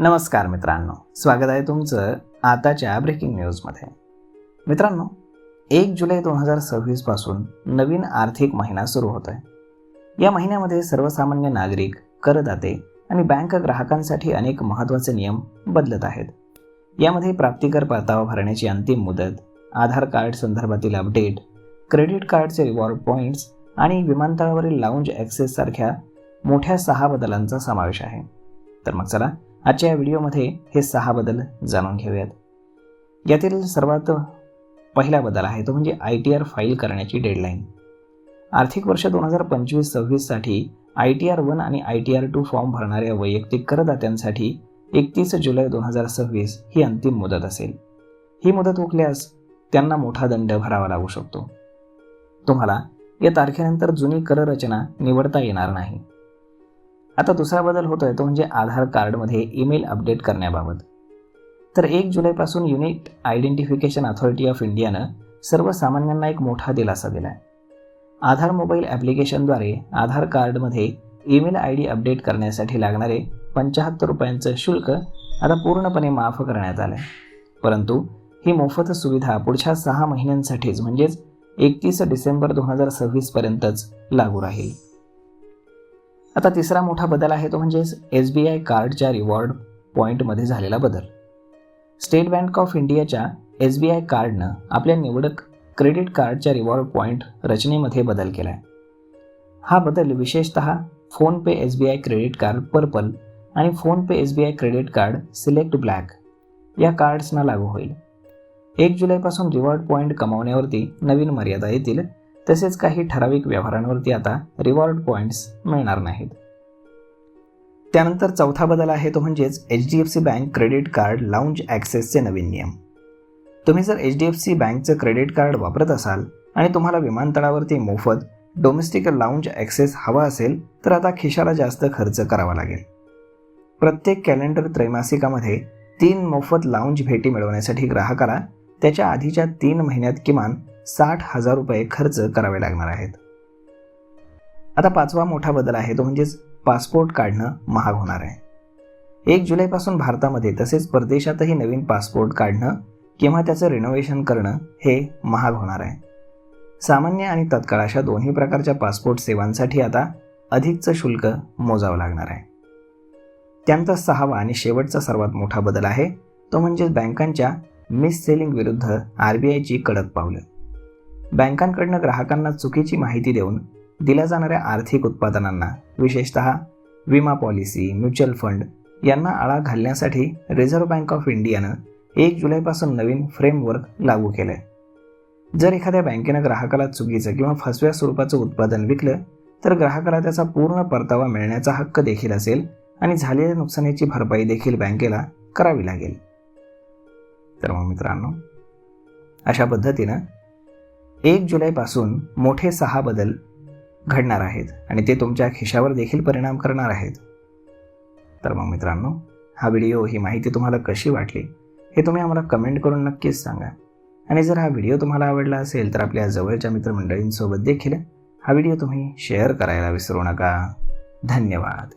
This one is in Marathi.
नमस्कार मित्रांनो, स्वागत आहे तुमचं आताच्या ब्रेकिंग न्यूजमध्ये. मित्रांनो, 1 जुलै 2026 पासून नवीन आर्थिक महिना सुरू होत आहे. या महिन्यामध्ये सर्वसामान्य नागरिक, करदाते आणि बँक ग्राहकांसाठी अनेक महत्त्वाचे नियम बदलत आहेत. यामध्ये प्राप्तिकर परतावा भरण्याची अंतिम मुदत, आधार कार्ड संदर्भातील अपडेट, क्रेडिट कार्डचे रिवॉर्ड पॉईंट्स आणि विमानतळावरील लाऊंज ॲक्सेस सारख्या मोठ्या 6 बदलांचा समावेश आहे. तर मग चला आजच्या या व्हिडिओमध्ये हे 6 बदल जाणून घेऊयात. यातील सर्वात पहिला बदल आहे तो म्हणजे ITR फाईल करण्याची डेडलाईन. आर्थिक वर्ष 2025-26 साठी ITR 1 आणि ITR 2 फॉर्म भरणाऱ्या वैयक्तिक करदात्यांसाठी 31 जुलै 2026 ही अंतिम मुदत असेल. ही मुदत हुकल्यास त्यांना मोठा दंड भरावा लागू शकतो. तुम्हाला या तारखेनंतर जुनी कर रचना निवडता येणार नाही. आता दुसरा बदल होतोय तो म्हणजे आधार कार्डमध्ये ईमेल अपडेट करण्याबाबत. तर 1 जुलैपासून युनिक आयडेंटिफिकेशन अथॉरिटी ऑफ इंडियानं सर्वसामान्यांना एक मोठा दिलासा दिलाय. आधार मोबाईल ॲप्लिकेशनद्वारे आधार कार्डमध्ये ईमेल ID अपडेट करण्यासाठी लागणारे 75 रुपयांचं शुल्क आता पूर्णपणे माफ करण्यात आलं आहे. परंतु ही मोफत सुविधा पुढच्या 6 महिन्यांसाठीच म्हणजेच 31 डिसेंबर 2026 पर्यंतच लागू राहील. आता तिसरा मोठा बदल आहे तो म्हणजे SBI कार्डच्या रिवॉर्ड पॉईंटमध्ये झालेला बदल. स्टेट बँक ऑफ इंडियाच्या SBI कार्डनं आपल्या निवडक क्रेडिट कार्डच्या रिवॉर्ड पॉईंट रचनेमध्ये बदल केला आहे. हा बदल विशेषतः PhonePe SBI credit card purple आणि PhonePe SBI credit card select black या कार्ड्सना लागू होईल. 1 जुलैपासून रिवॉर्ड पॉईंट कमावण्यावरती नवीन मर्यादा येतील. तसेच काही ठराविक व्यवहारांवरती आता रिवॉर्ड पॉईंट्स मिळणार नाहीत. त्यानंतर चौथा बदल आहे तो म्हणजेच HDFC bank credit card lounge ॲक्सेसचे नवीन नियम. तुम्ही जर HDFC बँकचं क्रेडिट कार्ड वापरत असाल आणि तुम्हाला विमानतळावरती मोफत डोमेस्टिक लाऊंज ॲक्सेस हवा असेल तर आता खिशाला जास्त खर्च करावा लागेल. प्रत्येक कॅलेंडर त्रैमासिकामध्ये 3 मोफत लाऊंज भेटी मिळवण्यासाठी ग्राहकाला त्याच्या आधीच्या 3 महिन्यात किमान 60,000 रुपये खर्च करावे लागणार आहेत. आता 5वा मोठा बदल आहे तो म्हणजेच पासपोर्ट काढणं महाग होणार आहे. 1 जुलैपासून भारतामध्ये तसेच परदेशातही नवीन पासपोर्ट काढणं किंवा त्याचं रिनोव्हेशन करणं हे महाग होणार आहे. सामान्य आणि तत्काळ अशा दोन्ही प्रकारच्या पासपोर्ट सेवांसाठी आता अधिकचं शुल्क मोजावं लागणार आहे. त्यानंतर 6वा आणि शेवटचा सर्वात मोठा बदल आहे तो म्हणजे बँकांच्या मिस सेलिंग विरुद्ध RBIची कडक पावलं. बँकांकडनं ग्राहकांना चुकीची माहिती देऊन दिल्या जाणाऱ्या आर्थिक उत्पादनांना, विशेषतः विमा पॉलिसी, म्युच्युअल फंड यांना आळा घालण्यासाठी रिझर्व्ह बँक ऑफ इंडियानं 1 जुलैपासून नवीन फ्रेमवर्क लागू केलं आहे. जर एखाद्या बँकेनं ग्राहकाला चुकीचं किंवा फसव्या स्वरूपाचं उत्पादन विकलं तर ग्राहकाला त्याचा पूर्ण परतावा मिळण्याचा हक्क देखील असेल आणि झालेल्या नुकसानीची भरपाई देखील बँकेला करावी लागेल. तर मग मित्रांनो, अशा पद्धतीनं 1 जुलैपासून मोठे 6 बदल घडणार आहेत आणि ते तुमच्या खिशावर देखील परिणाम करणार आहेत. तर मग मित्रांनो, हा व्हिडिओ, ही माहिती तुम्हाला कशी वाटली हे तुम्ही आम्हाला कमेंट करून नक्कीच सांगा. आणि जर हा व्हिडिओ तुम्हाला आवडला असेल तर आपल्या जवळच्या मित्रमंडळींसोबत देखील हा व्हिडिओ तुम्ही शेअर करायला विसरू नका. धन्यवाद.